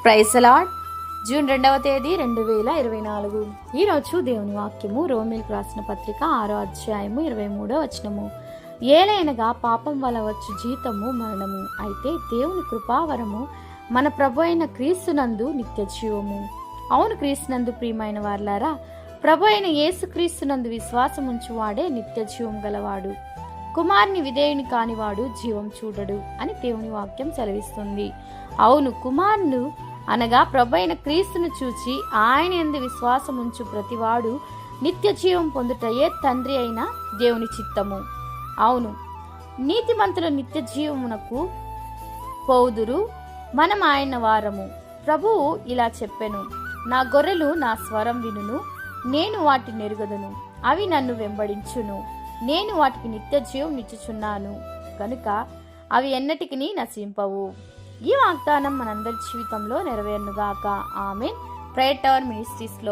Praise the lord. June 2వ తేదీ 2024. ఈరోజు దేవుని వాక్యము రోమీయులకు రాసిన పత్రిక 6వ అధ్యాయము 23వ వచనము. ఏలైనగా పాపం వల్ల వచ్చు జీతము మరణము, అయితే దేవుని కృపావరము మన ప్రభు అయిన క్రీస్తునందు నిత్య జీవము. అవును, క్రీస్తునందు ప్రియమైన వారలారా, ప్రభు అయిన యేసు క్రీస్తునందు విశ్వాసం ఉంచువాడే నిత్య జీవం గలవాడు. కుమారుని విధేయుని కానివాడు జీవం చూడడు అని దేవుని వాక్యం సెలవిస్తుంది. అవును, కుమారుడు అనగా ప్రభు అయిన క్రీస్తును చూచి ఆయన యందు విశ్వాసం ఉంచు ప్రతివాడు నిత్య జీవం పొందుటయే తండ్రి అయిన దేవుని చిత్తము. అవును, నీతిమంతుల నిత్య జీవమునకు పోవుదురు, మనం ఆయన వారము. ప్రభువు ఇలా చెప్పెను, నా గొర్రెలు నా స్వరం వినును, నేను వాటిని ఎరుగదును, అవి నన్ను వెంబడించును, నేను వాటికి నిత్య జీవం ఇచ్చుచున్నాను కనుక అవి ఎన్నటికి నశింపవు. ఈ వాగ్దానం మనందరి జీవితంలో నెరవేరునుగాక. ఆమేన్. ప్రేయర్ టవర్ మినిస్ట్రీస్ లో